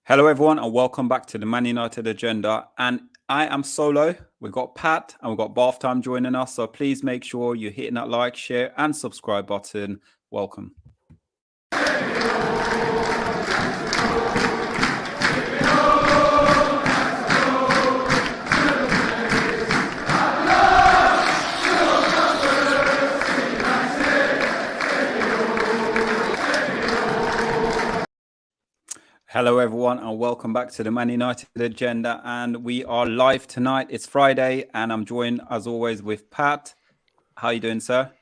Hello, everyone, and welcome back to the Man United Agenda. And I am solo. We've got Pat and we've got Bath Time joining us. So please make sure you're hitting that like, share, and subscribe button. Welcome. Hello, everyone, and welcome back to the Man United Agenda. And we are live tonight. It's Friday, and I'm joined, as always, with Pat. How are you doing, sir?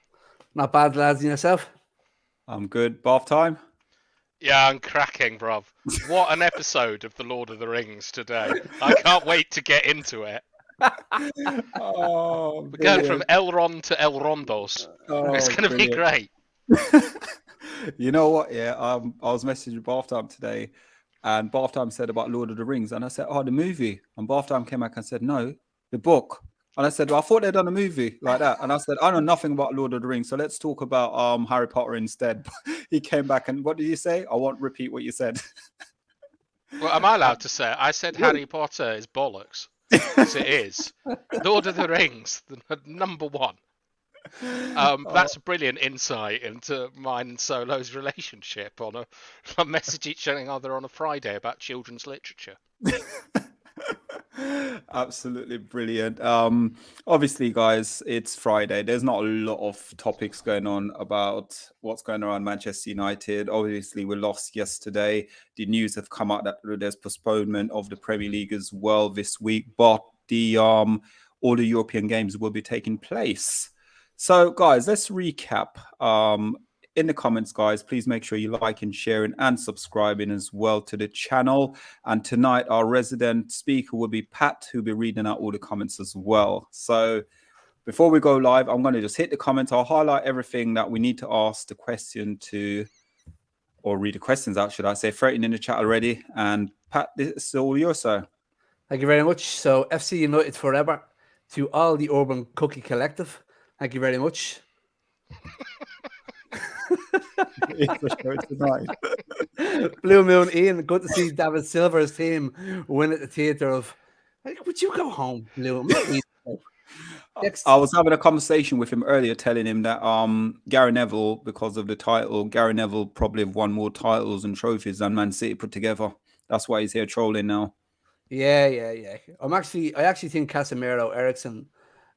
Not bad, lads. And yourself? I'm good. Bath time? Yeah, I'm cracking, bruv. What an episode of The Lord of the Rings today. I can't wait to get into it. Oh, We're going from Elrond to Elrondos. It's going to be great. You know what? Yeah, I was messaging Bath Time today, and Bath Time said about Lord of the Rings, and I said, "Oh, the movie." And Bath Time came back and said, "No, the book." And I said, "Well, I thought they'd done a movie like that." And I said, "I know nothing about Lord of the Rings, so let's talk about Harry Potter instead." He came back and what did you say? I won't repeat what you said. Well, am I allowed to say it? I said Harry Potter is bollocks. Yes, it is. Lord of the Rings, the number one. That's a brilliant insight into mine and Solo's relationship on a message each other on a Friday about children's literature. Absolutely brilliant. Obviously, guys, it's Friday. There's not a lot of topics going on about what's going on Manchester United. Obviously, we lost yesterday. The news have come out that there's postponement of the Premier League as well this week, but the all the European games will be taking place. So, guys, let's recap. In the comments, guys, please make sure you like and sharing and subscribing as well to the channel. And tonight, our resident speaker will be Pat, who'll be reading out all the comments as well. So before we go live, I'm going to just hit the comments. I'll highlight everything that we need to ask the question to, or read the questions out, should I say. Threatening in the chat already. And Pat, this is all yours, sir. Thank you very much. So, FC United forever to all the Urban Cookie Collective. Thank you very much. Blue Moon Ian, good to see David Silver's team win at the theatre of. Would you go home, Blue? I was having a conversation with him earlier, telling him that Gary Neville, because of the title, Gary Neville probably have won more titles and trophies than Man City put together. That's why he's here trolling now. Yeah. I actually think Casemiro, Ericsson,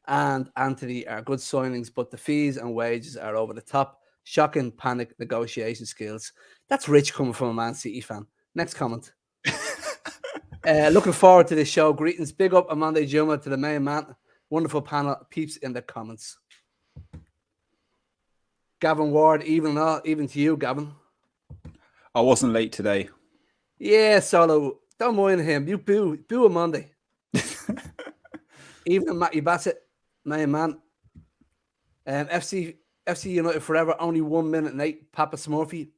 and Anthony are good signings, but the fees and wages are over the top. Shocking panic negotiation skills. That's rich coming from a Man City fan. Next comment. Looking forward to this show. Greetings. Big up Omundi Juma to the main man. Wonderful panel. Peeps in the comments. Gavin Ward, even to you, Gavin. I wasn't late today. Yeah, Solo. Don't mind him. You boo Omundi. Even Matty Bassett, main man. FC United forever, only 1 minute and 8. Papa Smurfy,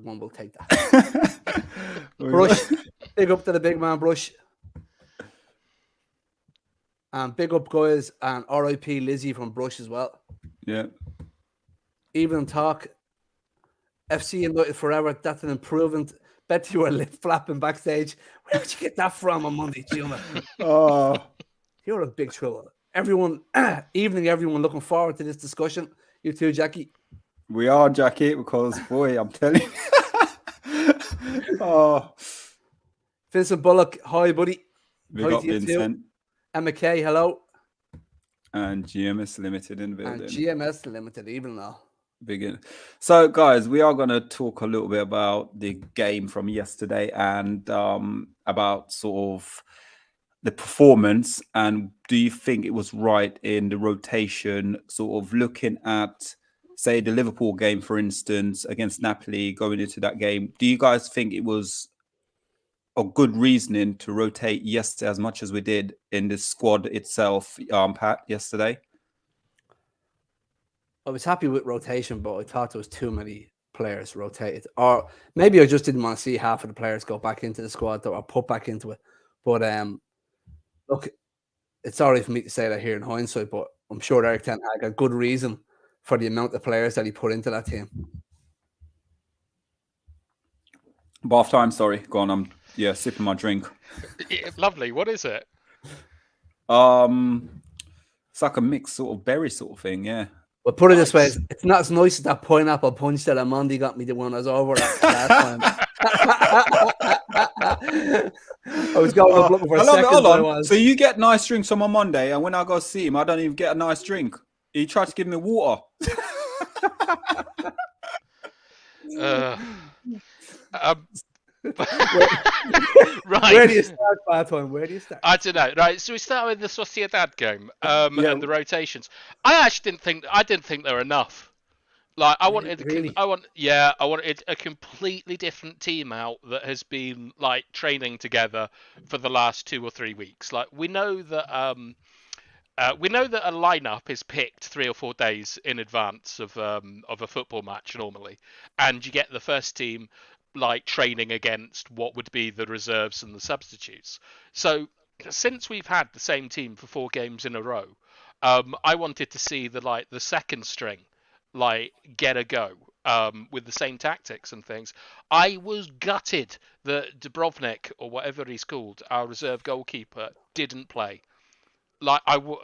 one will take that. Brush, big up to the big man, Brush. And big up, guys, and R.I.P. Lizzie from Brush as well. Yeah. Even talk, FC United forever, that's an improvement. Bet you were lip flapping backstage. Where did you get that from on Monday, Juma? Oh, you're a big trouble. Everyone, everyone looking forward to this discussion. You too, Jackie. We are, Jackie, because boy, I'm telling you. Oh, Vincent Bullock, hi, buddy. We got Vincent. Emma Kay, hello. And GMS Limited in the building. And GMS Limited, even now. Big. So, guys, we are going to talk a little bit about the game from yesterday and about sort of the performance. And do you think it was right in the rotation, sort of looking at, say, the Liverpool game, for instance, against Napoli, going into that game? Do you guys think it was a good reasoning to rotate yesterday as much as we did in the squad itself, Pat, yesterday? I was happy with rotation, but I thought there was too many players rotated. Or maybe I just didn't want to see half of the players go back into the squad or put back into it. But look, it's sorry for me to say that here in hindsight, but I'm sure Eric Ten Hag had a good reason for the amount of players that he put into that team. Bath time, sorry. Go on. Yeah, sipping my drink. Lovely. What is it? It's like a mixed sort of berry sort of thing. Yeah. But put it this way, Nice. it's not as nice as that pineapple punch that Omundi got me the one I was over last time. I was going up looking for I a love it. second, Hold but I on. was. So you get nice drinks on my Monday, and when I go see him, I don't even get a nice drink. He tried to give me water. Um, Where right. do you start, Barton? Where do you start? I don't know. Right. So we start with the Sociedad game Yeah. and the rotations. I actually didn't think there were enough. Like I wanted, Really? I wanted a completely different team out that has been like training together for the last 2 or 3 weeks. Like we know that a lineup is picked 3 or 4 days in advance of a football match normally, and you get the first team like training against what would be the reserves and the substitutes. So since we've had the same team for 4 games in a row, I wanted to see the second string like get a go with the same tactics and things. I was gutted that Dubrovnik, or whatever he's called, our reserve goalkeeper, didn't play. Like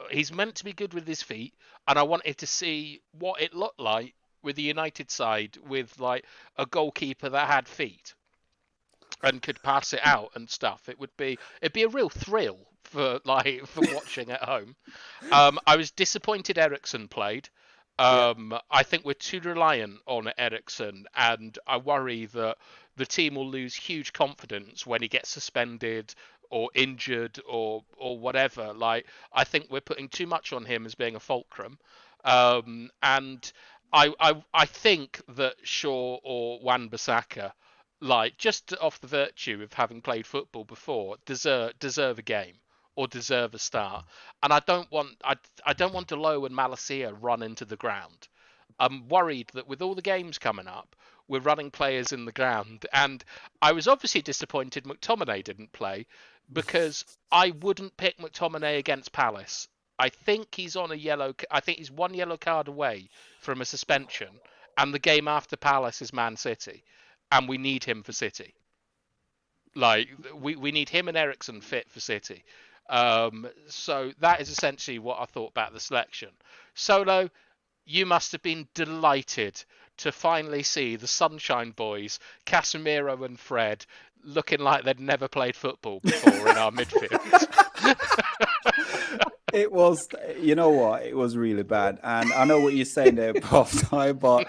he's meant to be good with his feet, and I wanted to see what it looked like with the United side with like a goalkeeper that had feet and could pass it out and stuff. It'd be a real thrill for watching at home. I was disappointed Ericsson played. I think we're too reliant on Ericsson, and I worry that the team will lose huge confidence when he gets suspended or injured or whatever. Like I think we're putting too much on him as being a fulcrum, and I think that Shaw or Wan-Bissaka, like just off the virtue of having played football before, deserve a game or deserve a start. And I don't want Delo and Malacia run into the ground. I'm worried that with all the games coming up, we're running players in the ground. And I was obviously disappointed McTominay didn't play, because I wouldn't pick McTominay against Palace. I think he's on a yellow. I think he's 1 yellow card away from a suspension, and the game after Palace is Man City, and we need him for City. Like we need him and Ericsson fit for City. So that is essentially what I thought about the selection. Solo, you must have been delighted to finally see the Sunshine Boys, Casemiro and Fred, looking like they'd never played football before in our midfield. It was, you know what? It was really bad. And I know what you're saying there, Prof. But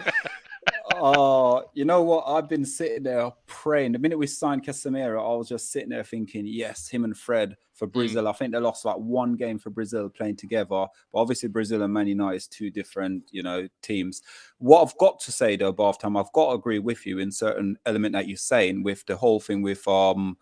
you know what? I've been sitting there praying. The minute we signed Casemiro, I was just sitting there thinking, yes, him and Fred for Brazil. I think they lost like 1 game for Brazil playing together. But obviously, Brazil and Man United is 2 different, teams. What I've got to say though, Bath Time, I've got to agree with you in certain element that you're saying with the whole thing with I'm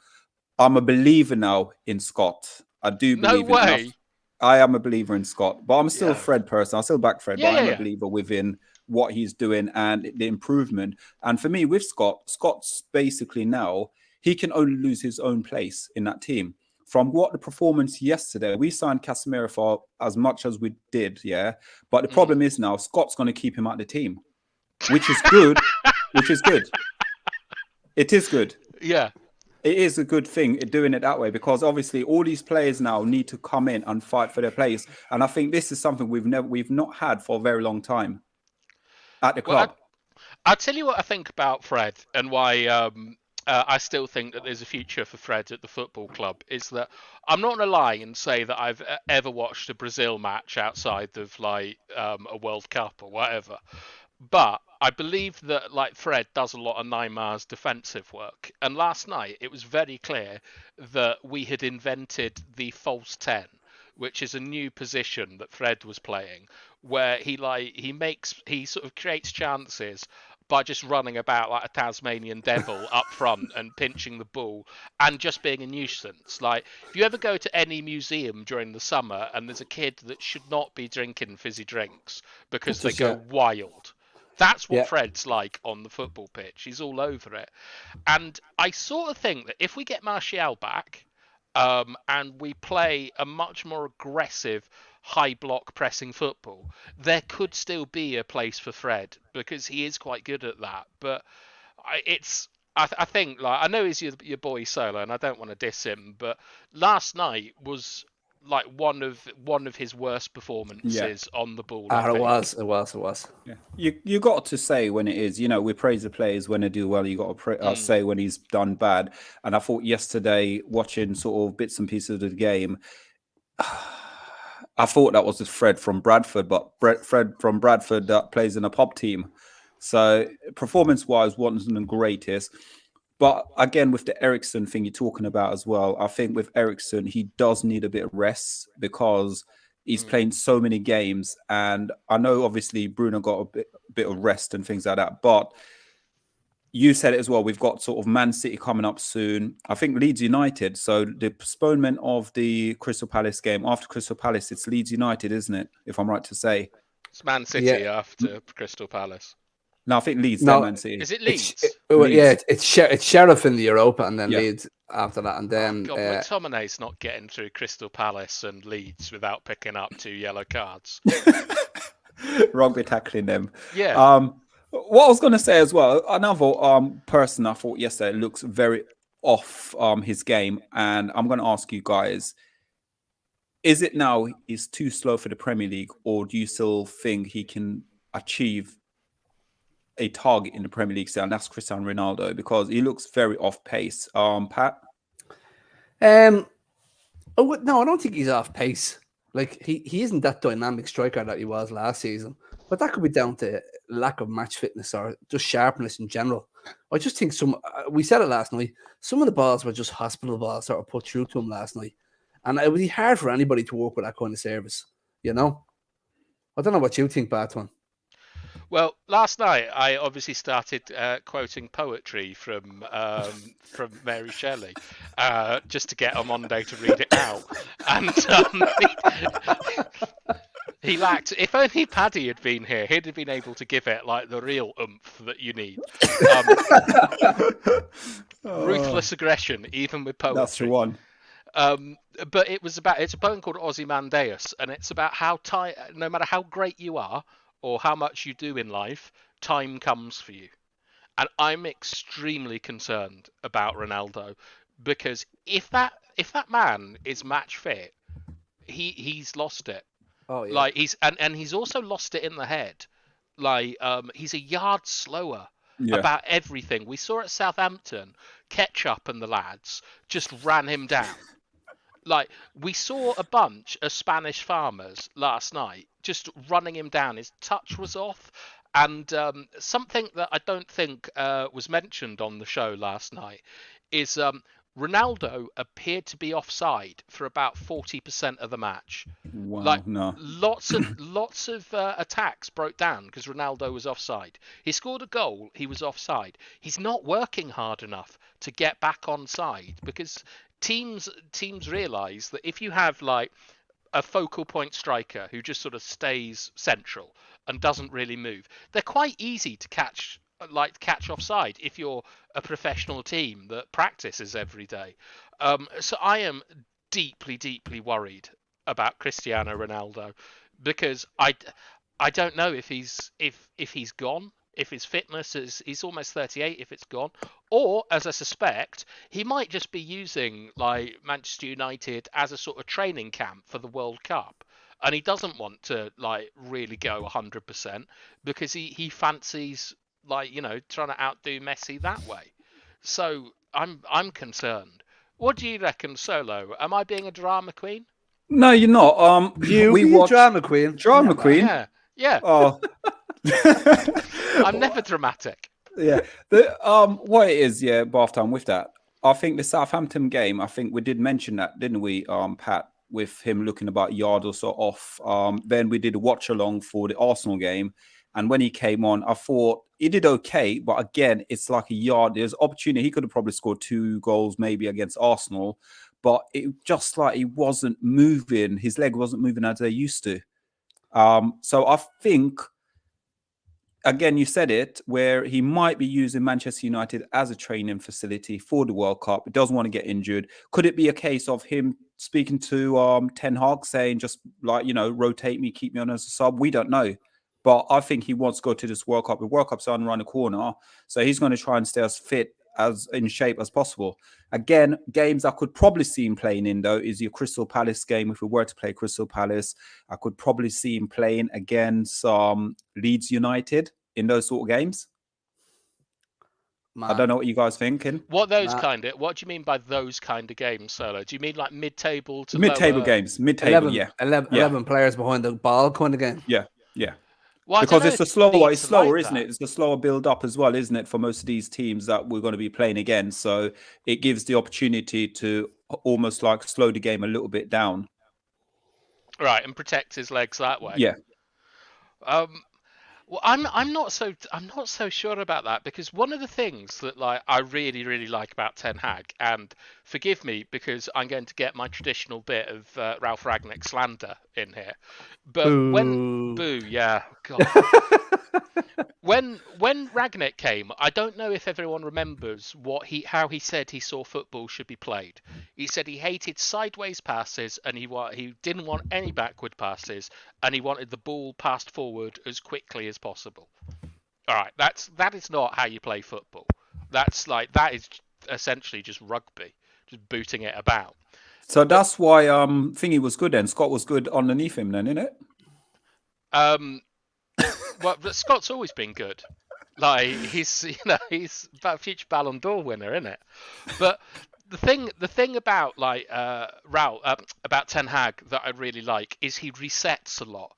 a believer now in Scott. I do believe No in way. I am a believer in Scott, but I'm still a Yeah. Fred person. I'll still back Fred, Yeah, but I'm yeah, a yeah. believer within what he's doing and the improvement. And for me, with Scott's basically now, he can only lose his own place in that team. From what the performance yesterday, we signed Casemiro for as much as we did, yeah. But the problem is now Scott's going to keep him out of the team, which is good. Which is good. It is good. Yeah. It is a good thing doing it that way, because obviously all these players now need to come in and fight for their place. And I think this is something we've not had for a very long time at the Well, club. I'll tell you what I think about Fred and why I still think that there's a future for Fred at the football club. Is that I'm not going to lie and say that I've ever watched a Brazil match outside of like a World Cup or whatever. But I believe that like Fred does a lot of Neymar's defensive work. And last night it was very clear that we had invented the false 10, which is a new position that Fred was playing, where he sort of creates chances by just running about like a Tasmanian devil up front and pinching the ball and just being a nuisance. Like, if you ever go to any museum during the summer and there's a kid that should not be drinking fizzy drinks because they go wild, that's what Fred's like on the football pitch. He's all over it. And I sort of think that if we get Martial back, and we play a much more aggressive, high block pressing football, there could still be a place for Fred because he is quite good at that. But I think, like, I know he's your boy Solo, and I don't want to diss him, but last night was like one of his worst performances on the ball. I It think. was. Yeah, you got to say when it is. We praise the players when they do well. You got to say when he's done bad. And I thought yesterday, watching sort of bits and pieces of the game, I thought that was just Fred from Bradford, but Fred from Bradford that plays in a pub team. So performance-wise, wasn't the greatest. But again, with the Ericsson thing you're talking about as well, I think with Ericsson, he does need a bit of rest because he's playing so many games. And I know obviously Bruno got a bit of rest and things like that. But you said it as well. We've got sort of Man City coming up soon. I think Leeds United. So the postponement of the Crystal Palace game after Crystal Palace, it's Leeds United, isn't it? If I'm right to say. It's Man City after Crystal Palace. No, I think Leeds. No, Man City. Is it Leeds? Yeah, it's Sheriff in the Europa, and then Leeds after that, and then. God, McTominay's not getting through Crystal Palace and Leeds without picking up 2 yellow cards. Rugby tackling them. Yeah. What I was going to say as well, another person I thought yesterday looks very off his game, and I'm going to ask you guys: is it now he's too slow for the Premier League, or do you still think he can achieve a target in the Premier League still, and that's Cristiano Ronaldo, because he looks very off pace? Pat? No, I don't think he's off pace. Like he isn't that dynamic striker that he was last season, but that could be down to lack of match fitness or just sharpness in general. I just think we said it last night, some of the balls were just hospital balls that were put through to him last night, and it would be hard for anybody to work with that kind of service. I don't know what you think, Barton. Well, last night I obviously started quoting poetry from Mary Shelley, just to get Omundi to read it out, and he lacked. If only Paddy had been here, he'd have been able to give it like the real oomph that you need. Ruthless aggression, even with poetry. That's the one. But it's a poem called Ozymandias, and it's about how no matter how great you are or how much you do in life, time comes for you. And I'm extremely concerned about Ronaldo, because if that man is match fit, he's lost it. Oh yeah. Like he's also lost it in the head. Like he's a yard slower about everything. We saw at Southampton, Ketchup and the lads just ran him down. Like, we saw a bunch of Spanish farmers last night just running him down. His touch was off. And something that I don't think was mentioned on the show last night is Ronaldo appeared to be offside for about 40% of the match. Wow, like, no. Lots of attacks broke down because Ronaldo was offside. He scored a goal, he was offside. He's not working hard enough to get back on side, because teams realise that if you have like a focal point striker who just sort of stays central and doesn't really move, they're quite easy to catch offside if you're a professional team that practices every day. So I am deeply worried about Cristiano Ronaldo, because I don't know if he's gone, if his fitness is, he's almost 38, if it's gone, or, as I suspect, he might just be using like Manchester United as a sort of training camp for the World Cup, and he doesn't want to like really go 100% because he fancies like, trying to outdo Messi that way. So I'm concerned. What do you reckon, Solo? Am I being a drama queen? No, you're not. We watch drama queen. Drama queen. Yeah. Oh. I'm never dramatic. Yeah. What it is, bath time with that. I think the Southampton game, I think we did mention that, didn't we, Pat, with him looking about a yard or so off. Then we did a watch along for the Arsenal game. And when he came on, I thought he did okay. But again, it's like a yard. There's opportunity. He could have probably scored 2 goals maybe against Arsenal. But it just like he wasn't moving. His leg wasn't moving as they used to. So I think, again, you said it, where he might be using Manchester United as a training facility for the World Cup. He doesn't want to get injured. Could it be a case of him speaking to Ten Hag, saying just like, rotate me, keep me on as a sub? We don't know. But I think he wants to go to this World Cup. The World Cup's on around the corner. So he's going to try and stay as fit as in shape as possible. Again, games I could probably see him playing in though is your Crystal Palace game. If we were to play Crystal Palace, I could probably see him playing against Leeds United in those sort of games. Man. I don't know what you guys thinking. What do you mean by those kind of games, Solo? Do you mean like mid-table to mid-table lower? games? Mid-table, 11 players behind the ball kind of game. Yeah. Well, because it's slower, isn't that. it? It's a slower build up as well, isn't it, for most of these teams that we're going to be playing against. So it gives the opportunity to almost like slow the game a little bit down. Right, and protect his legs that way. Yeah. Well, I'm not so sure about that, because one of the things that I really like about Ten Hag, and forgive me because I'm going to get my traditional bit of Ralph Rangnick slander in here, but when Rangnick came, I don't know if everyone remembers how he said he saw football should be played. He said he hated sideways passes, and he didn't want any backward passes, and he wanted the ball passed forward as quickly as possible. All right, that is not how you play football. That is essentially just rugby, just booting it about. So that's why Thingy was good then. Scott was good underneath him then, isn't it? Well, Scott's always been good. He's a future Ballon d'Or winner, isn't it? But the thing about about Ten Hag that I really like is he resets a lot.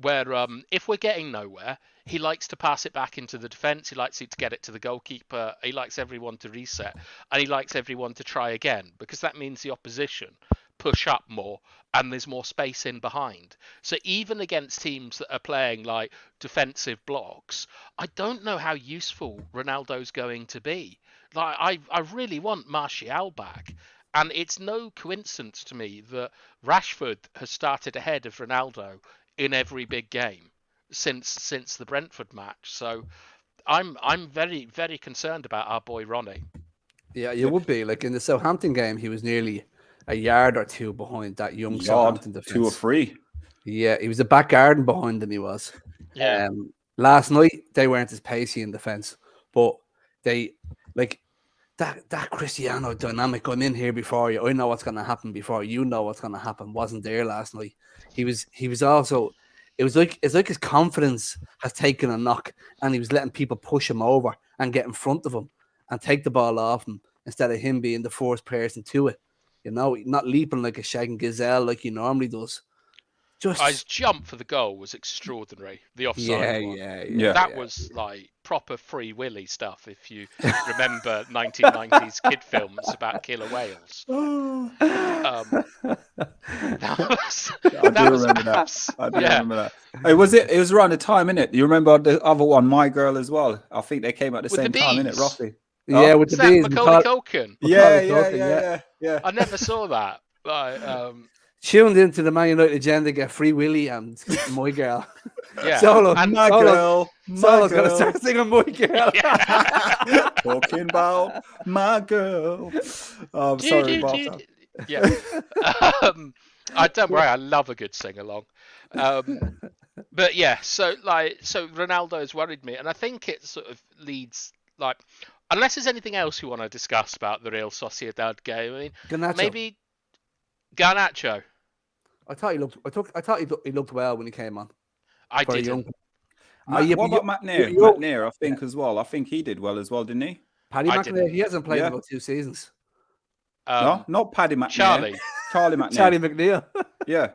Where if we're getting nowhere, he likes to pass it back into the defence. He likes it to get it to the goalkeeper. He likes everyone to reset, and he likes everyone to try again, because that means the opposition push up more and there's more space in behind. So even against teams that are playing like defensive blocks, I don't know how useful Ronaldo's going to be. I really want Martial back. And it's no coincidence to me that Rashford has started ahead of Ronaldo in every big game since the Brentford match. So I'm very, very concerned about our boy Ronnie. Yeah, you would be. Like in the Southampton game, he was nearly a yard or two behind that young Southampton defence. 2 or 3. Yeah, he was a back garden behind them, he was. Yeah. Last night, they weren't as pacey in defence, but they, like, that Cristiano dynamic, I'm in here before you, I know what's going to happen before you know what's going to happen, wasn't there last night. He was also, it's like his confidence has taken a knock, and he was letting people push him over and get in front of him and take the ball off him instead of him being the first person to it. You know, not leaping like a shagging gazelle like he normally does. His jump for the goal was extraordinary. The offside one. Yeah. That was like proper Free Willy stuff, if you remember 1990s kid films about killer whales. I do remember that. It was around the time, innit? You remember the other one, My Girl, as well? I think they came at the same time, innit, roughly? Yeah, with the bees. Macaulay Culkin. Yeah. I never saw that. Tuned into the Man United agenda, get Free Willy and My Girl. Yeah. Solo, and My Girl. Solo's going to start singing My Girl. Talking about My Girl. Sorry about that. Yeah. I don't worry, I love a good sing-along. But yeah, so Ronaldo has worried me, and I think it sort of leads, unless there's anything else you want to discuss about the Real Sociedad game. I mean, Garnacho. maybe Garnacho. I thought he looked well when he came on. I didn't. What about McNair? McNair, I think as well. I think he did well as well, didn't he? Paddy McNair. He hasn't played about 2 seasons. No, not Paddy McNair. Charlie McNair. Charlie McNeil. Yeah.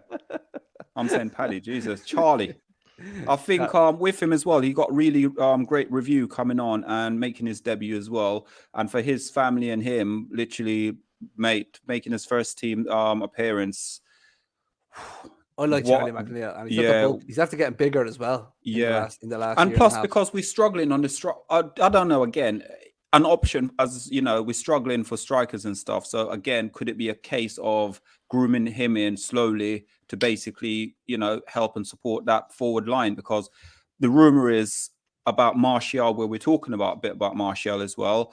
I'm saying Paddy, Jesus. Charlie. I think with him as well, he got really great review coming on and making his debut as well. And for his family and him, literally, making his first team appearance. I like Charlie McNeil, and he's after getting bigger as well. In the last and year plus, and because we're struggling on the I don't know. Again, an option, as you know, we're struggling for strikers and stuff. So again, could it be a case of grooming him in slowly to basically, help and support that forward line? Because the rumor is about Martial, where we're talking about a bit about Martial as well.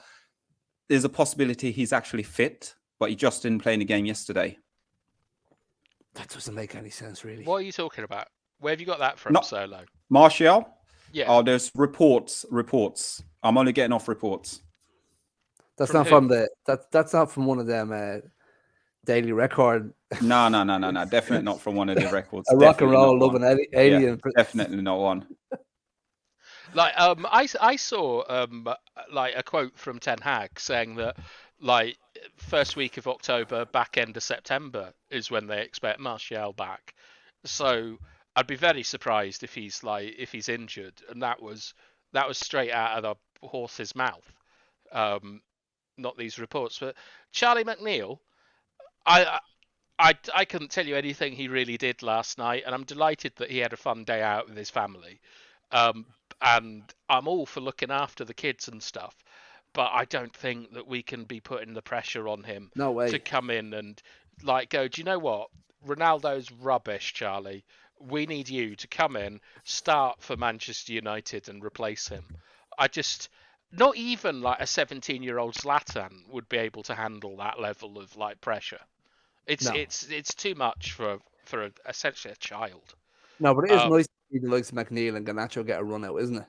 There's a possibility he's actually fit, but he just didn't play in the game yesterday. That doesn't make any sense, really. What are you talking about? Where have you got that from, Solo? Martial? Yeah. Oh, there's reports. I'm only getting off reports. That's From not who? from that's not from one of them Daily Record. No. Definitely not from one of the records. A rock and Definitely roll not one. loving alien. Definitely not one. Like I saw like a quote from Ten Hag saying that like first week of October, back end of September is when they expect Martial back. So I'd be very surprised if he's injured, and that was straight out of the horse's mouth. Not these reports, but Charlie McNeil, I I couldn't tell you anything he really did last night, and I'm delighted that he had a fun day out with his family. Um, and I'm all for looking after the kids and stuff, but I don't think that we can be putting the pressure on him No way. to come in and like go, do you know what? Ronaldo's rubbish, Charlie. We need you to come in, start for Manchester United and replace him. I just not even like a 17-year-old Zlatan would be able to handle that level of like pressure. It's too much for essentially a child. No, but it is nice to see the likes of McNeil and Garnacho get a run out, isn't it?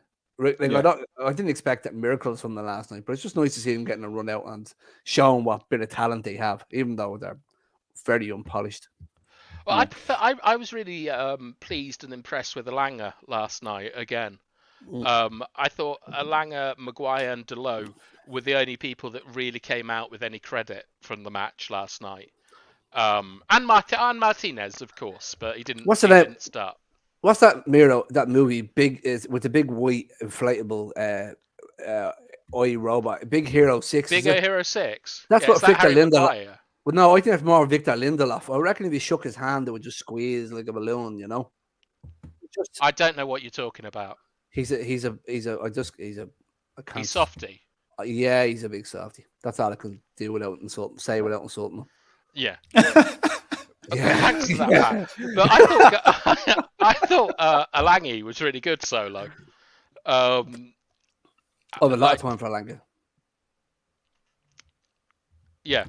Like I didn't expect miracles from the last night, but it's just nice to see them getting a run out and showing what bit of talent they have, even though they're very unpolished. Well, I was really pleased and impressed with Elanga last night again. I thought Elanga, Maguire, and Delot were the only people that really came out with any credit from the match last night. And Martinez, of course, but he didn't start. What's that movie? Big is with the big white inflatable eye robot. Big Hero 6. Big Hero 6. That's what Victor Lindelof. Well, no, I think it's more Victor Lindelof. I reckon if he shook his hand, it would just squeeze like a balloon. You know. I don't know what you're talking about. He's a softy. Yeah, he's a big softy. That's all I can do without insulting him. Yeah. Thanks for that. But I thought Alangi was really good solo. A lot of time for Alangi. Yeah.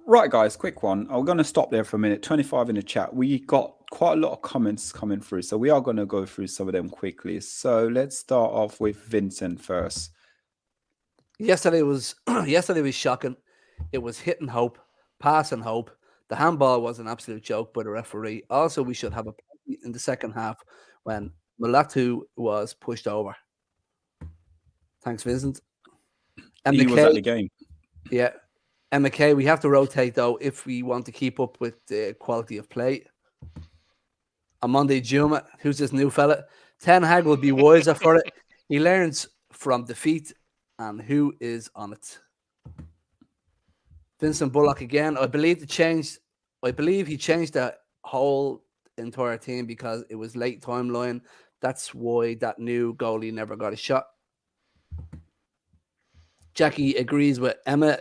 Right, guys, quick one. I'm going to stop there for a minute. 25 in the chat. We got quite a lot of comments coming through, so we are going to go through some of them quickly. So let's start off with Vincent first. Yesterday was shocking. It was hit and hope, pass and hope. The handball was an absolute joke by the referee. Also, we should have a penalty in the second half when Mulatu was pushed over. Thanks, Vincent. And he was at the game. Yeah. And McKay, we have to rotate, though, if we want to keep up with the quality of play. Omundi Juma, who's this new fella? Ten Hag will be wiser for it. He learns from defeat, and who is on it? Vincent Bullock again. I believe he changed the whole entire team because it was late timeline. That's why that new goalie never got a shot. Jackie agrees with Emma.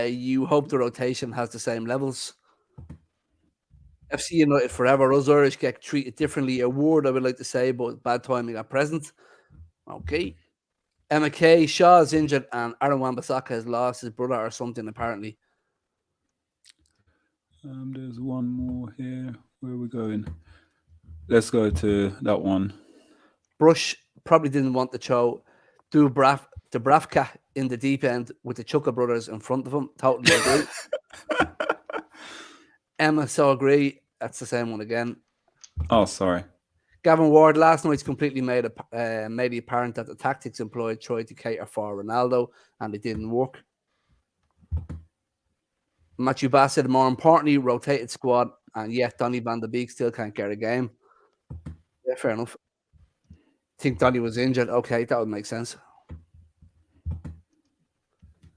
You hope the rotation has the same levels. FC United forever. Us Irish get treated differently. A word I would like to say, but bad timing at present. Okay. Emma K. Shaw is injured and Aaron Wan-Bissaka has lost his brother or something, apparently. There's one more here. Where are we going? Let's go to that one. Brush probably didn't want to throw Dubravka in the deep end with the Chuka brothers in front of him. Totally agree. Emma, so agree. That's the same one again. Oh, sorry. Gavin Ward, last night's completely made it apparent that the tactics employed tried to cater for Ronaldo and it didn't work. Matthew Bassett, more importantly, rotated squad, and yet Donny van de Beek still can't get a game. Yeah, fair enough. Think Donny was injured. Okay, that would make sense.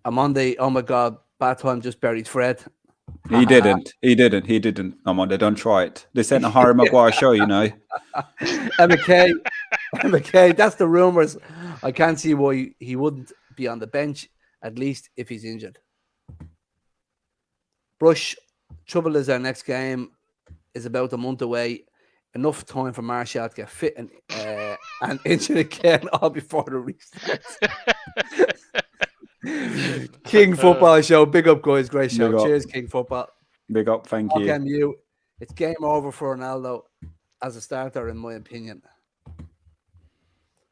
Omundi, oh my God, bad time just buried Fred. He didn't. Omundi, don't try it. This ain't a Harry Maguire show, you know. Emma K, that's the rumours. I can't see why he wouldn't be on the bench, at least if he's injured. Brush, trouble is our next game is about a month away. Enough time for Martial to get fit and injured again, all before the restart. King Football Show. Big up, guys. Great show. Cheers, King Football. Big up. Thank you. TalkMU. It's game over for Ronaldo as a starter, in my opinion.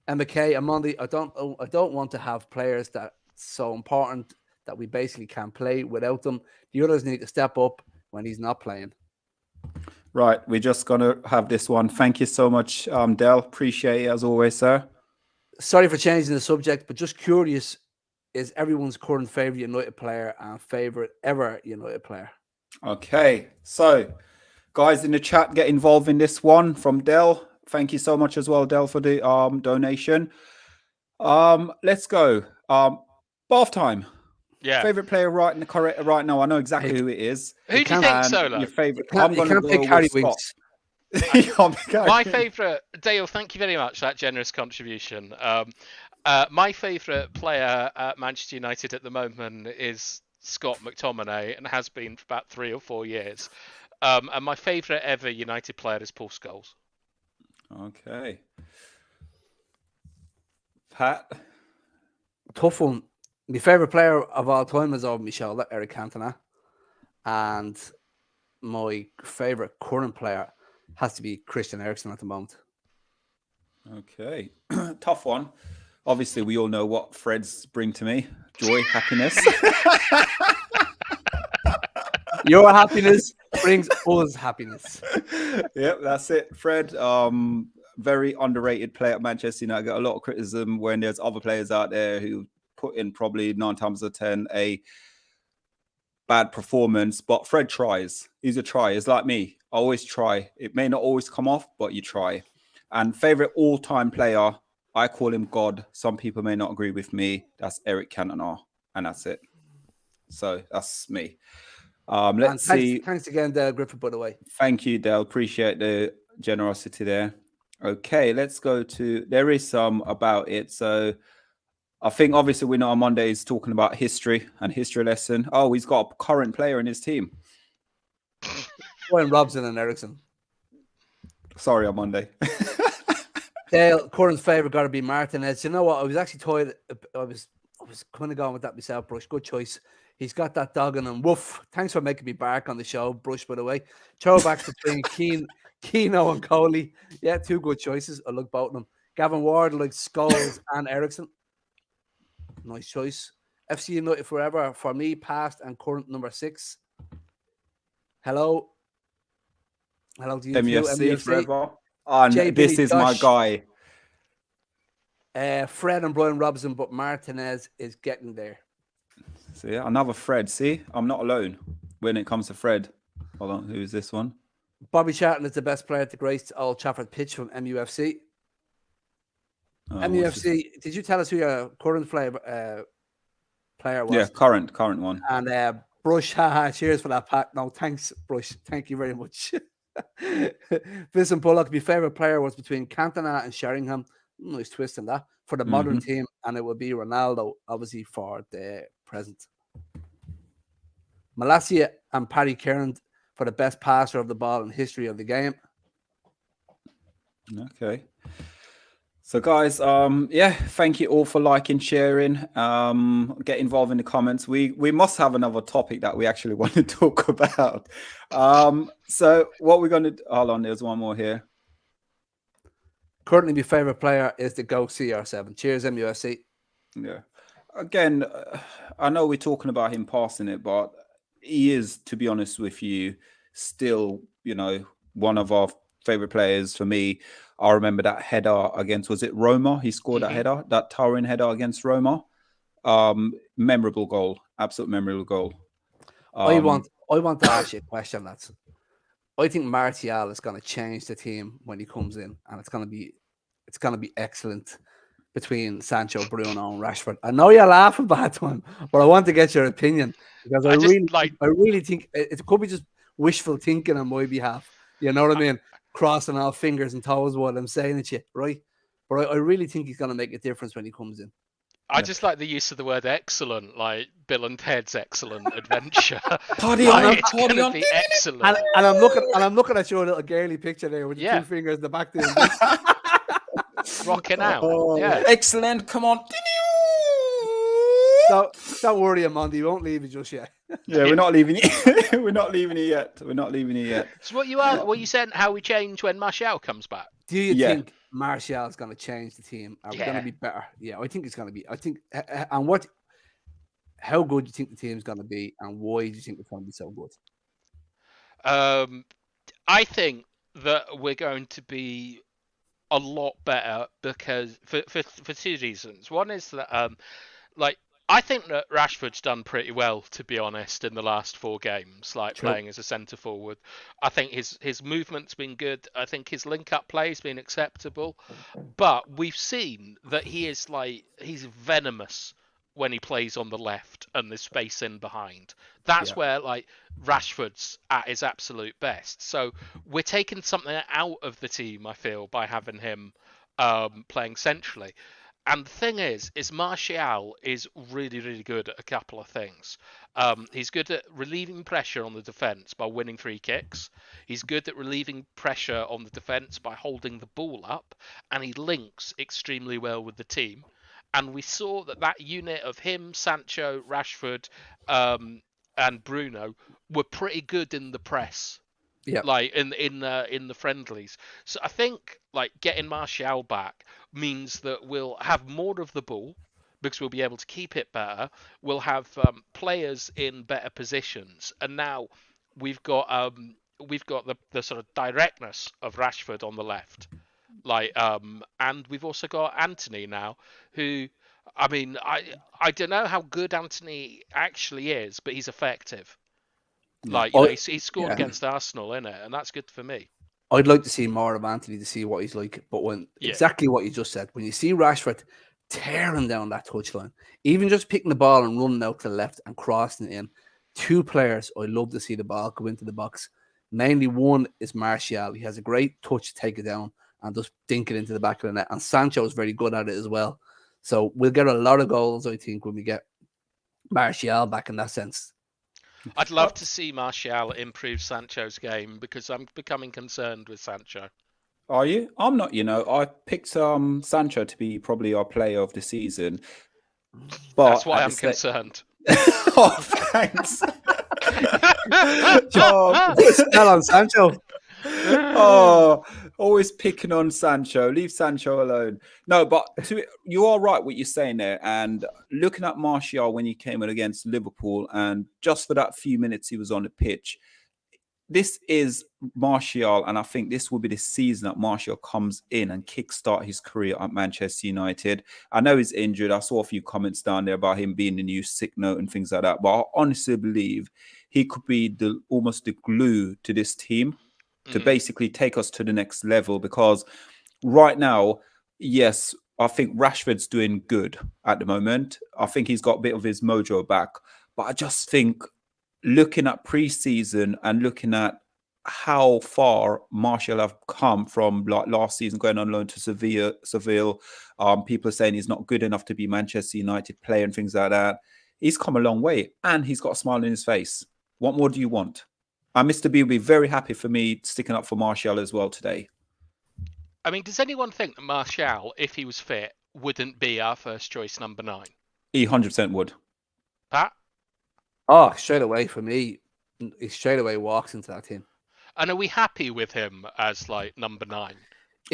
And McKay, Omundi, I don't want to have players that It's so important that we basically can't play without them. The others need to step up when he's not playing. Right, we're just going to have this one. Thank you so much, Del. Appreciate it as always, sir. Sorry for changing the subject, but just curious, is everyone's current favourite United player and favourite ever United player? Okay, so guys in the chat, get involved in this one from Del. Thank you so much as well, Del, for the donation. Let's go. Bath time. Yeah. Favorite player right now. I know exactly who it is. Who do you think, Solo? Your favorite. I'm going to pick Harry Winks. My favourite, Dale, thank you very much for that generous contribution. My favourite player at Manchester United at the moment is Scott McTominay, and has been for about 3 or 4 years. And my favourite ever United player is Paul Scholes. Okay. Pat? Tough one. My favourite player of all time is Michel, Eric Cantona. And my favourite current player has to be Christian Eriksen at the moment. Okay. Tough one. Obviously, we all know what Freds bring to me. Joy, happiness. Your happiness brings us happiness. Yep, that's it. Fred, very underrated player at Manchester United. Got a lot of criticism when there's other players out there who put in probably 9 times out of 10 a bad performance, but Fred tries. He's a try. It's like me. I always try. It may not always come off, but you try. And favorite all-time player, I call him God. Some people may not agree with me. That's Eric Cantona, and that's it. So that's me. Let's see. Thanks again, Dale Griffith, by the way. Thank you, Dale. Appreciate the generosity there. Okay, let's go to. There is some about it. So I think obviously we know on Mondays talking about history and history lesson. Oh, he's got a current player in his team. Brian Robson and Ericsson. Sorry, on Monday. Dale, current favourite got to be Martinez. You know what? I was actually toyed. I was kind of going with that myself, Brush. Good choice. He's got that dog in him. Woof. Thanks for making me bark on the show, Brush, by the way. Throwbacks between Keano and Coley. Yeah, 2 good choices. I look both of them. Gavin Ward, like Scholes and Ericsson. Nice choice. FC United forever. For me, past and current number 6. Hello. Hello to you MUFC too. forever. And JB, this is my guy. Fred and Brian Robson, but Martinez is getting there. See, another Fred. See, I'm not alone when it comes to Fred. Hold on, who's this one? Bobby Charlton is the best player to grace Old Trafford pitch from MUFC. MUFC, did you tell us who your current player was? Yeah, current one. And Brush, cheers for that, Pat. No, thanks, Brush. Thank you very much. Vincent Bullock, my favourite player was between Cantona and Sheringham. Nice twist in that. For the modern team, and it would be Ronaldo, obviously, for the present. Malacia and Paddy Kieran for the best passer of the ball in history of the game. Okay. So, guys, thank you all for liking, sharing. Get involved in the comments. We must have another topic that we actually want to talk about. So, what we're going to... Hold on, there's one more here. Currently, my favourite player is the GOAT CR7. Cheers, MUFC. Yeah. Again, I know we're talking about him passing it, but he is, to be honest with you, still, one of our favourite players for me. I remember that header against, was it Roma? He scored that header, that towering header against Roma. Memorable goal. Absolute memorable goal. I want to ask you a question, lads. I think Martial is going to change the team when he comes in, and it's going to be excellent between Sancho, Bruno, and Rashford. I know you're laughing about time, but I want to get your opinion because I really think it could be just wishful thinking on my behalf. You know what I mean? Crossing all fingers and toes while I'm saying it to you, right? But I really think he's going to make a difference when he comes in. I just like the use of the word excellent, like Bill and Ted's Excellent Adventure. Party on, it's going to be excellent. And I'm looking at your little girly picture there with the 2 fingers in the back there. Rocking out. Excellent. Come on. Don't worry, Omundi. We won't leave you just yet. Yeah, we're not leaving it. We're not leaving it yet. We're not leaving it yet. So what you said, how we change when Martial comes back? Do you think Martial is going to change the team? Are we going to be better? Yeah, I think it's going to be. I think, and what how good do you think the team's going to be, and why do you think it's going to be so good? I think that we're going to be a lot better because for two reasons. One is that like I think that Rashford's done pretty well, to be honest, in the last 4 games, like playing as a centre forward. I think his movement's been good. I think his link up play's been acceptable. But we've seen that he's venomous when he plays on the left and there's space in behind. That's where like Rashford's at his absolute best. So we're taking something out of the team, I feel, by having him playing centrally. And the thing is Martial is really, really good at a couple of things. He's good at relieving pressure on the defence by winning free kicks. He's good at relieving pressure on the defence by holding the ball up. And he links extremely well with the team. And we saw that unit of him, Sancho, Rashford, and Bruno were pretty good in the press. Yeah, like in the friendlies. So I think like getting Martial back means that we'll have more of the ball because we'll be able to keep it better. We'll have players in better positions, and now we've got the sort of directness of Rashford on the left, and we've also got Anthony now, who. I mean, I don't know how good Anthony actually is, but he's effective. Like, he scored against Arsenal, innit? And that's good for me. I'd like to see more of Anthony to see what he's like. But exactly what you just said, when you see Rashford tearing down that touchline, even just picking the ball and running out to the left and crossing it in, 2 players I love to see the ball go into the box. Mainly one is Martial. He has a great touch to take it down and just dink it into the back of the net. And Sancho is very good at it as well. So we'll get a lot of goals, I think, when we get Martial back in that sense. I'd love to see Martial improve Sancho's game because I'm becoming concerned with Sancho. Are you? I'm not, I picked Sancho to be probably our player of the season. But that's why I'm concerned. Oh, thanks. Spell on Sancho. Oh, always picking on Sancho. Leave Sancho alone. No, but you are right what you're saying there. And looking at Martial when he came in against Liverpool, and just for that few minutes he was on the pitch, this is Martial, and I think this will be the season that Martial comes in and kickstart his career at Manchester United. I know he's injured. I saw a few comments down there about him being the new sick note and things like that. But I honestly believe he could be almost the glue to this team to basically take us to the next level. Because right now, yes, I think Rashford's doing good at the moment. I think he's got a bit of his mojo back. But I just think looking at pre-season and looking at how far Martial have come from like last season going on loan to Seville, people are saying he's not good enough to be Manchester United player and things like that. He's come a long way and he's got a smile on his face. What more do you want? And Mr. B will be very happy for me sticking up for Martial as well today. I mean, does anyone think that Martial, if he was fit, wouldn't be our first choice number 9? He 100% would. Pat? Oh, straight away for me, he straight away walks into that team. And are we happy with him as like number 9?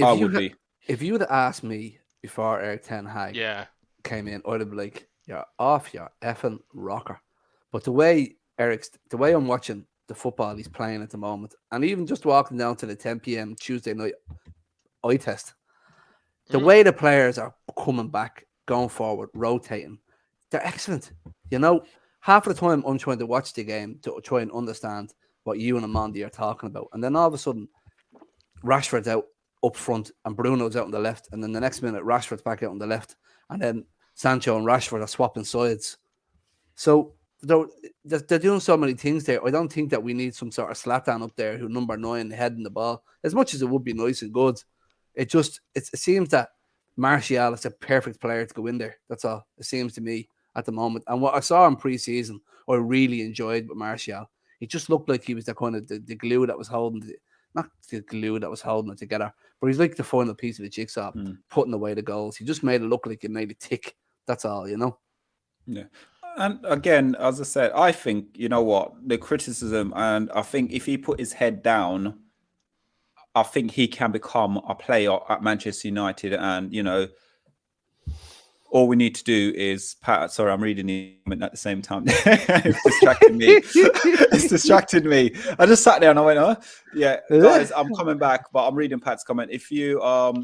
I would be. If you would have asked me before Eric Ten Hag came in, I'd have been like, you're off your effing rocker. But the way I'm watching the football he's playing at the moment, and even just walking down to the 10 p.m. Tuesday night eye test, the way the players are coming back, going forward, rotating, they're excellent. Half of the time I'm trying to watch the game to try and understand what you and Omundi are talking about. And then all of a sudden, Rashford's out up front and Bruno's out on the left. And then the next minute, Rashford's back out on the left. And then Sancho and Rashford are swapping sides. So they're doing so many things there. I don't think that we need some sort of Zlatan up there who number 9 heading the ball. As much as it would be nice and good, it seems that Martial is a perfect player to go in there. That's all. It seems to me at the moment. And what I saw in pre-season, I really enjoyed with Martial. He just looked like he was the kind of the glue that was holding not the glue that was holding it together, but he's like the final piece of the jigsaw, putting away the goals. He just made it look like it made it tick. That's all, Yeah. And again, as I said, I think, the criticism, and I think if he put his head down, I think he can become a player at Manchester United and, all we need to do is Pat. Sorry, I'm reading the comment at the same time. It's distracting me. It's distracting me. I just sat there and I went, "Oh, yeah, guys, I'm coming back." But I'm reading Pat's comment. If you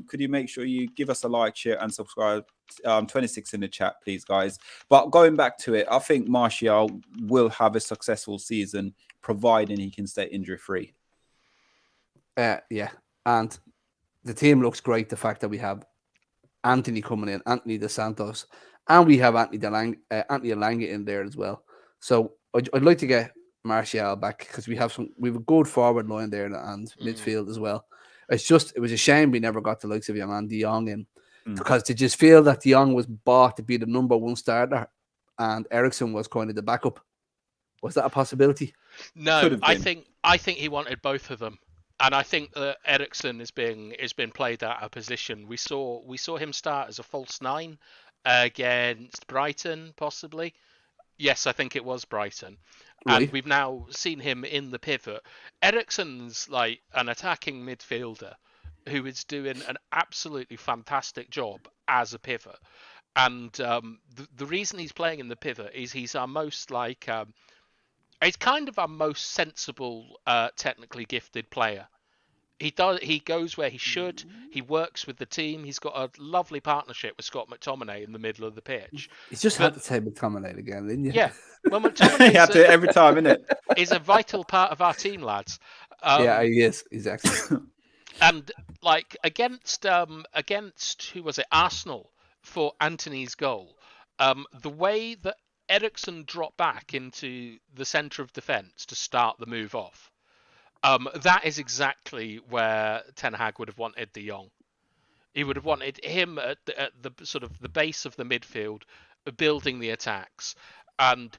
could you make sure you give us a like, share, and subscribe. 26 in the chat, please, guys. But going back to it, I think Martial will have a successful season, providing he can stay injury free. Yeah, and the team looks great. The fact that we have Anthony coming in, Anthony Dos Santos, and we have Anthony Elanga in there as well. So I'd like to get Martial back because we have a good forward line there and midfield as well. It was a shame we never got the likes of young De Jong in because to just feel that De Jong was bought to be the #1 starter and Eriksen was kind of the backup. Was that a possibility? No, I think he wanted both of them. And I think that Eriksen is being played out of position. We saw him start as a false 9 against Brighton, possibly. Yes, I think it was Brighton. Right. And we've now seen him in the pivot. Eriksen's like an attacking midfielder who is doing an absolutely fantastic job as a pivot. And the reason he's playing in the pivot is he's our most like... he's kind of our most sensible, technically gifted player. He goes where he should. He works with the team. He's got a lovely partnership with Scott McTominay in the middle of the pitch. He's just had to say McTominay again, didn't you? Yeah. Well, McTominay have to every time, isn't it? Is a vital part of our team, lads. Yeah, he is. Exactly. And like against who was it? Arsenal for Anthony's goal. The way that Eriksen dropped back into the centre of defence to start the move off. That is exactly where Ten Hag would have wanted De Jong. He would have wanted him at the sort of the base of the midfield, building the attacks. And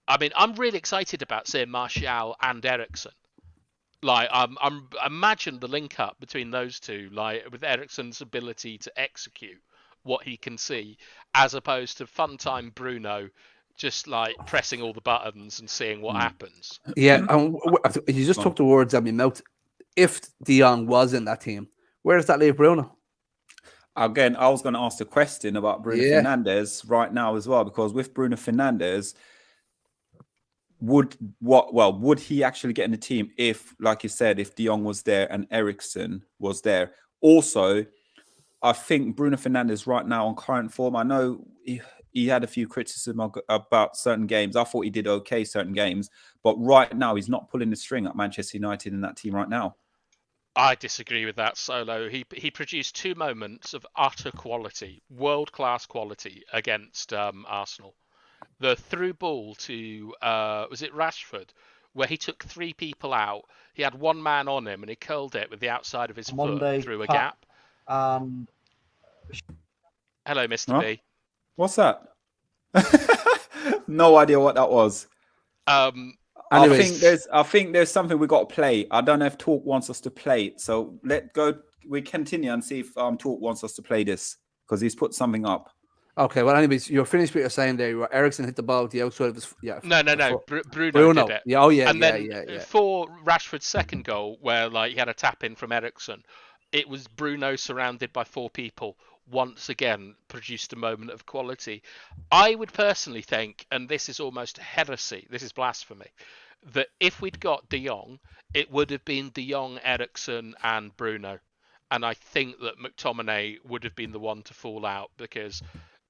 I mean, I'm really excited about seeing Martial and Eriksen. Like, imagine the link up between those two, like with Eriksen's ability to execute what he can see, as opposed to Funtime Bruno just like pressing all the buttons and seeing what happens. Yeah, you just took the words out of my mouth. If De Jong was in that team, where does that leave Bruno? Again, I was going to ask the question about Bruno Fernandes right now as well, because with Bruno Fernandes, would he actually get in the team if, like you said, if De Jong was there and Eriksen was there? Also, I think Bruno Fernandes right now on current form, I know he had a few criticism about certain games. I thought he did okay certain games, but right now he's not pulling the string at Manchester United in that team right now. I disagree with that, Solo. He produced 2 moments of utter quality, world-class quality against Arsenal. The through ball to, was it Rashford, where he took 3 people out. He had 1 man on him and he curled it with the outside of his foot through a gap. Hello, Mr. B. What's that? No idea what that was. I think there's something we got to play. I don't know if Talk wants us to play it. So we continue and see if Talk wants us to play this, because he's put something up. Okay, well, anyways, you're finished what you're saying there. Eriksen hit the ball with the outside of his... Yeah. No. Bruno did it. Yeah, And then for Rashford's second goal, where like he had a tap in from Eriksen, it was Bruno surrounded by 4 people. Once again, produced a moment of quality. I would personally think, and this is almost heresy, this is blasphemy, that if we'd got De Jong, it would have been De Jong, Eriksen, and Bruno. And I think that McTominay would have been the one to fall out, because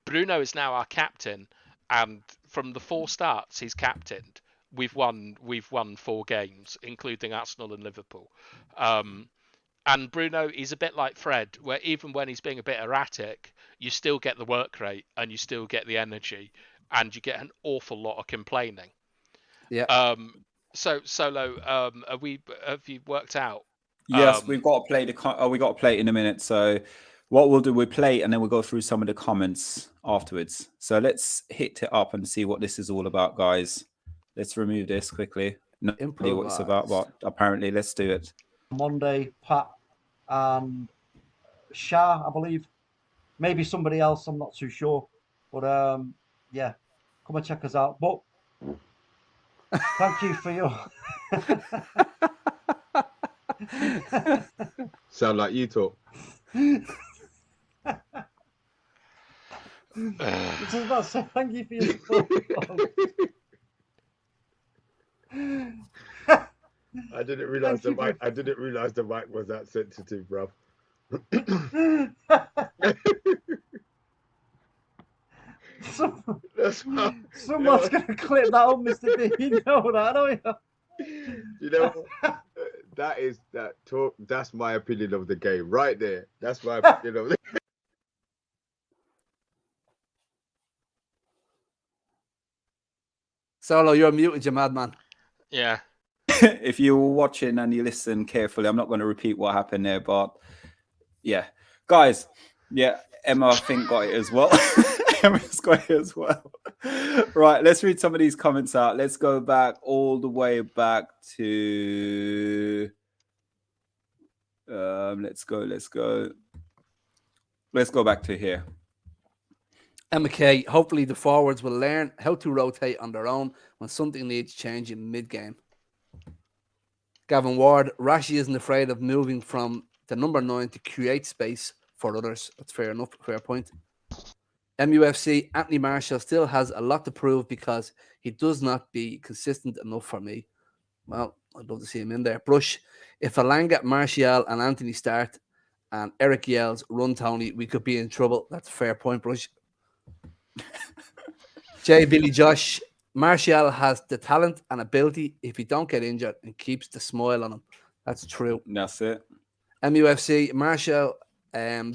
Bruno is now our captain, and from the 4 starts he's captained, we've won 4 games, including Arsenal and Liverpool. And Bruno is a bit like Fred, where even when he's being a bit erratic, you still get the work rate and you still get the energy, and you get an awful lot of complaining. Yeah. So Solo, have you worked out? Yes, we've got to play we got to play it in a minute. So what we'll do, we'll play and then we'll go through some of the comments afterwards. So let's hit it up and see what this is all about, guys. Let's remove this quickly. No idea what it's about, but apparently let's do it. Monday, Pat, and SHAH, I believe. Maybe somebody else, I'm not too sure. But yeah, come and check us out. But thank you for your... Sound like you talk. This is about to say thank you for your support. I didn't realize the mic. I didn't realize the mic was that sensitive, bro. Someone's gonna clip that on, Mr. D. You know that, don't you? You know, that is that talk. That's my opinion of the game right there. That's my opinion of the Solo, you're muted, you madman. Yeah. If you were watching and you listen carefully, I'm not going to repeat what happened there, but yeah, guys, yeah, Emma, I think, got it as well. Emma's got it as well. Right, let's read some of these comments out. Let's go back all the way back to. Let's go back to here. McKay, hopefully the forwards will learn how to rotate on their own when something needs changing mid-game. Gavin Ward, Rashi isn't afraid of moving from the number 9 to create space for others. That's fair enough, fair point. MUFC, Anthony Marshall still has a lot to prove because he does not be consistent enough for me. Well, I'd love to see him in there. Brush, if Alanga, Martial and Anthony start and Eric yells, run Tony, we could be in trouble. That's a fair point, Brush. J. Billy Josh, Martial has the talent and ability if he don't get injured and keeps the smile on him. That's true. That's it. MUFC, Martial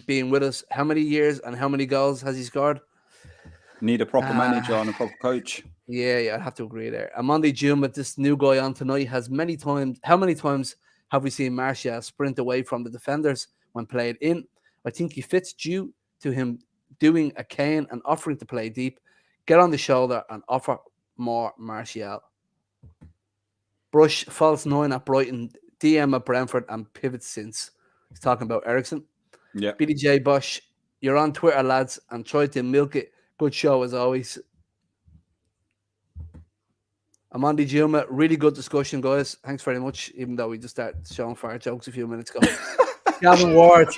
being with us, how many years and how many goals has he scored? Need a proper manager and a proper coach. Yeah, I'd have to agree there. Omundi Juma, this new guy on tonight, has many times. How many times have we seen Martial sprint away from the defenders when played in? I think he fits due to him doing a cane and offering to play deep, get on the shoulder and offer more Martial. Brush, false 9 at Brighton, DM at Brentford and pivot since. He's talking about Ericsson. Yeah. Billy J. Bush, you're on Twitter, lads, and try to milk it. Good show as always. Omundi Juma, really good discussion, guys. Thanks very much, even though we just started showing fart jokes a few minutes ago. Gavin Ward.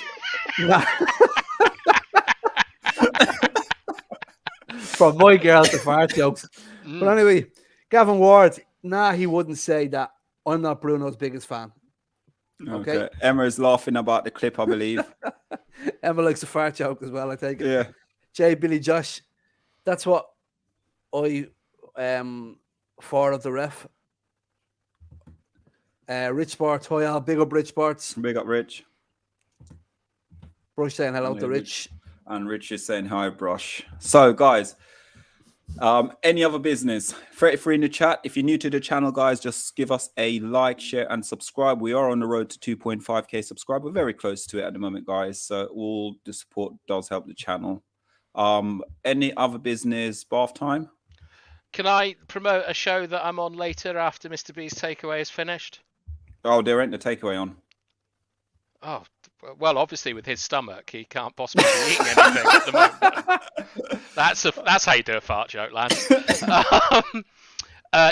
From my girl to fart jokes. But anyway, Gavin Ward, he wouldn't say that. I'm not Bruno's biggest fan. Okay. Emma is laughing about the clip, I believe. Emma likes a fart joke as well, I take it. Yeah. J. Billy Josh, that's what I for of the ref. Rich Sports, Hoyal, big up Rich Sports. Big up Rich. Brush saying hello to Rich. And Rich is saying hi, Brush. So, guys, any other business? 33 in the chat. If you're new to the channel, guys, just give us a like, share, and subscribe. We are on the road to 2.5k subscribe. We're very close to it at the moment, guys. So all the support does help the channel. Any other business? Bath time? Can I promote a show that I'm on later after Mr. B's takeaway is finished? Oh, there ain't the takeaway on. Oh, well, obviously with his stomach, he can't possibly be eating anything at the moment. That's how you do a fart joke, lad.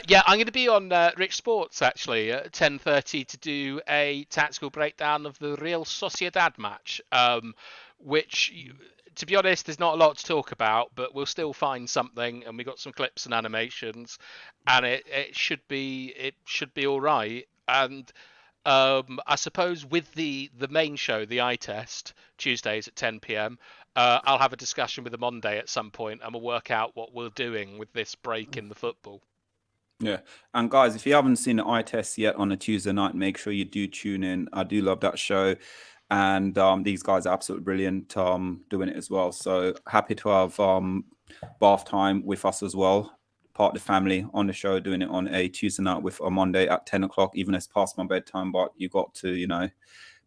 Yeah, I'm going to be on Rich Sports actually at 10:30 to do a tactical breakdown of the Real Sociedad match, which, to be honest, there's not a lot to talk about, but we'll still find something, and we got some clips and animations, and it should be all right. And I suppose with the main show, the eye test, Tuesdays at 10 p.m, I'll have a discussion with OMONDI at some point, and we'll work out what we're doing with this break in the football. Yeah. And guys, if you haven't seen the eye test yet on a Tuesday night, make sure you do tune in. I do love that show. And these guys are absolutely brilliant doing it as well. So happy to have Bath time with us as well. Part of the family on the show, doing it on a Tuesday night with Monday at 10 o'clock, even as past my bedtime. But you got to,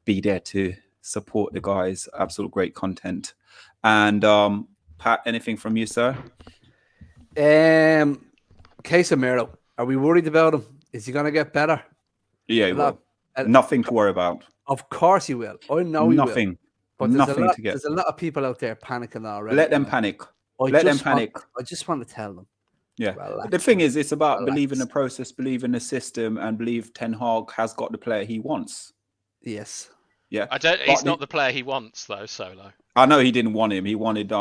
be there to support the guys. Absolute great content. And Pat, anything from you, sir? Casemiro, are we worried about him? Is he going to get better? Yeah, he will. Nothing to worry about. Of course he will. I know he nothing. will. But nothing to get. There's a lot of people out there panicking already. Let them panic. Let them panic. I just want to tell them. Yeah. The thing is, it's about believing the process, believing the system, and believe Ten Hag has got the player he wants. Yes. Yeah. He's not the player he wants, though, Solo. I know he didn't want him. He wanted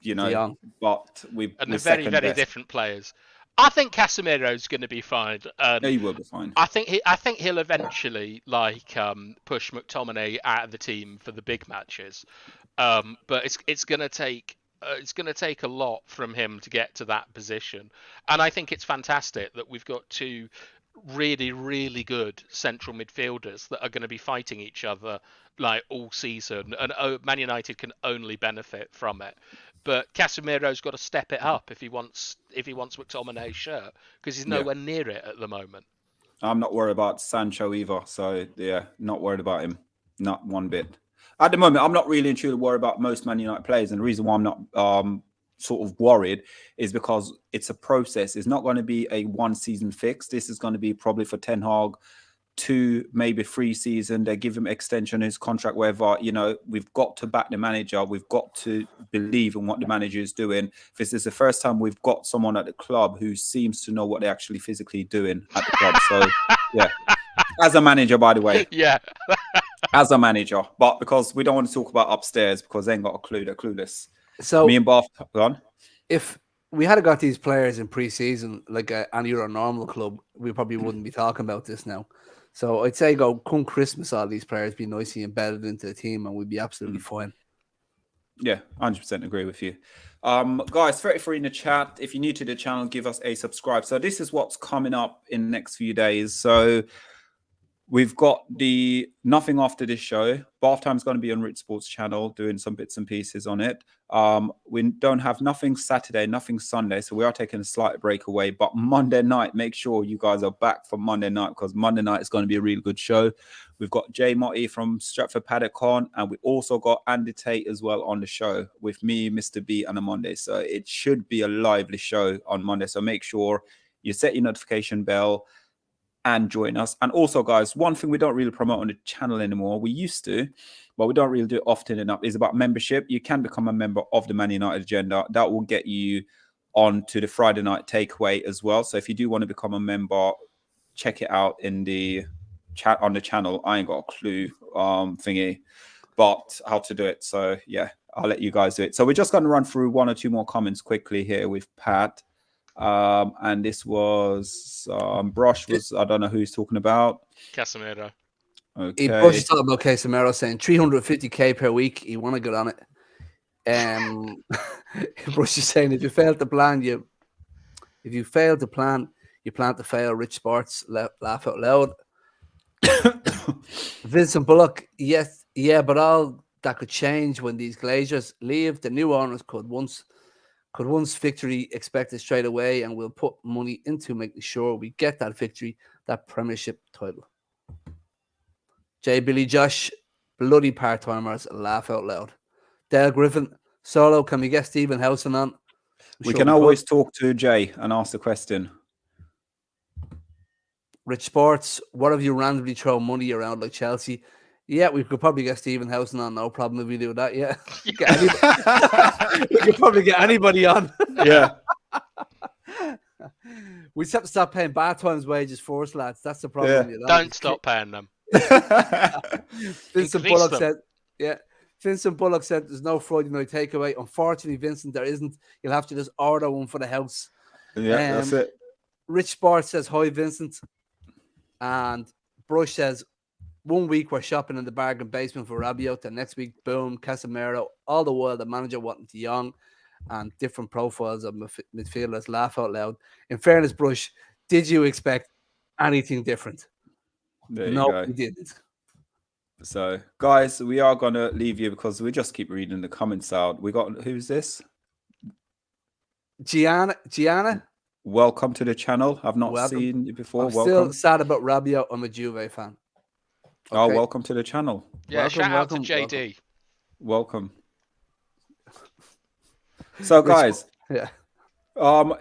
you De know, Jong. but we're they're very, second very best. different players. I think Casemiro's going to be fine. He will be fine. I think he'll eventually push McTominay out of the team for the big matches, but it's going to take a lot from him to get to that position, and I think it's fantastic that we've got two really, really good central midfielders that are going to be fighting each other like all season, and Man United can only benefit from it. But Casemiro's got to step it up if he wants McTominay's shirt, because he's nowhere near it at the moment. I'm not worried about Sancho either. So yeah, not worried about him, not one bit. At the moment, I'm not really and truly worried about most Man United players, and the reason why I'm not sort of worried is because it's a process. It's not going to be a one season fix. This is going to be probably for Ten Hag 2, maybe 3 seasons. They give him extension his contract, wherever, you know, we've got to back the manager. We've got to believe in what the manager is doing. This is the first time we've got someone at the club who seems to know what they're actually physically doing at the club. So yeah, as a manager, by the way. Yeah. As a manager, but because we don't want to talk about upstairs because they ain't got a clue. They're clueless. So me and Bath gone. If we had got these players in pre-season like any other normal club, we probably wouldn't be talking about this now. So I'd say come Christmas, all these players be nicely embedded into the team, and we'd be absolutely fine. Yeah, 100% agree with you. Guys, 33 in the chat. If you're new to the channel, give us a subscribe. So this is what's coming up in the next few days. So we've got the Nothing After This show. Bath Time's going to be on Rich Sports channel, doing some bits and pieces on it. We don't have nothing Saturday, nothing Sunday, so we are taking a slight break away. But Monday night, make sure you guys are back for Monday night, because Monday night is going to be a really good show. We've got Jay Motti from Stratford Paddock on, and we also got Andy Tate as well on the show with me, Mr. B, and a Monday. So it should be a lively show on Monday. So make sure you set your notification bell and join us. And also, guys, one thing we don't really promote on the channel anymore, we used to, but we don't really do it often enough, is about membership. You can become a member of the Man United Agenda. That will get you on to the Friday night takeaway as well. So if you do want to become a member, check it out in the chat on the channel. I ain't got a clue thingy, but how to do it. So yeah, I'll let you guys do it. So we're just going to run through 1 or 2 more comments quickly here with Pat. And this was Brush was, I don't know who he's talking about. Casemiro. Okay. Brush is talking about Casemiro, saying 350k per week. You want to get on it. Brush is saying if you fail to plan, you plan to fail. Rich Sports, laugh out loud. Vincent Bullock, yes, yeah, but all that could change when these Glaziers leave. The new owners could once victory expected straight away, and we'll put money into making sure we get that victory, that Premiership title. J. Billy Josh, bloody part-timers, laugh out loud. Dale Griffin, Solo, can we get Stephen Howson on? We can always talk to Jay and ask the question. Rich Sports, what have you randomly thrown money around like Chelsea? Yeah, we could probably get Stephen Howson on, no problem if we do that. Yeah, we could probably get anybody on. Yeah, we just have to stop paying Bartwine's wages first, lads. That's the problem. Yeah. You know? Don't stop paying them. Vincent Bullock said, "Yeah." Vincent Bullock said, "There's no Friday night takeaway." Unfortunately, Vincent, there isn't. You'll have to just order one for the house. Yeah, that's it. Rich Sports says, "Hi, Vincent," and Brush says, 1 week we're shopping in the bargain basement for Rabiot, and next week, boom, Casemiro. All the while, the manager wanting De Jong and different profiles of midfielders. Laugh out loud. In fairness, Brush, did you expect anything different? No, we didn't. So, guys, we are going to leave you because we just keep reading the comments out. We got, who's this? Gianna? Welcome to the channel. I've not seen you before. I'm still sad about Rabiot. I'm a Juve fan. Okay. Oh, welcome to the channel. Yeah, shout out to JD. Welcome. So, guys, yeah.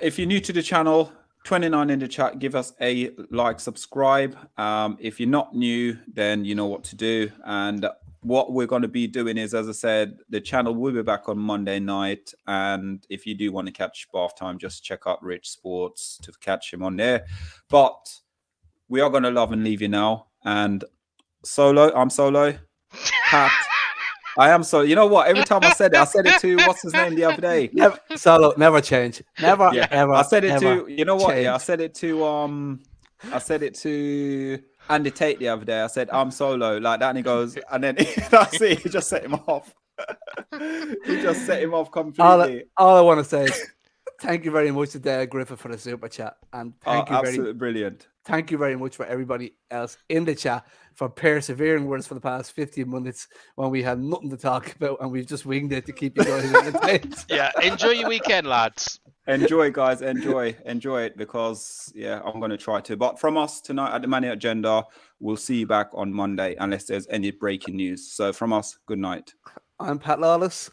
If you're new to the channel, 29 in the chat, give us a like, subscribe. If you're not new, then you know what to do. And what we're going to be doing is, as I said, the channel will be back on Monday night. And if you do want to catch Bath Time, just check out Rich Sports to catch him on there. But we are going to love and leave you now. And Solo, I'm Solo. Pat, I am so. You know what? Every time I said it to what's his name the other day. Never, Solo, never change. Never, Yeah, ever. I said it ever to. You know what? Yeah, I change. said it to Andy Tate the other day. I said I'm Solo like that, and he goes, and then that's it. He just set him off. He just set him off completely. All I want to say is thank you very much to Dale Griffith for the super chat, and Absolutely brilliant. Thank you very much for everybody else in the chat for persevering with us for the past 15 minutes when we had nothing to talk about and we've just winged it to keep you guys entertained. Yeah, enjoy your weekend, lads. Enjoy, guys. Enjoy it because I'm going to try to. But from us tonight at the Money Agenda, we'll see you back on Monday unless there's any breaking news. So from us, good night. I'm Pat Lawless.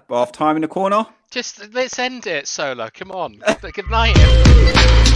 Bath time in the corner. Just let's end it, Solo. Come on. Good night, everybody.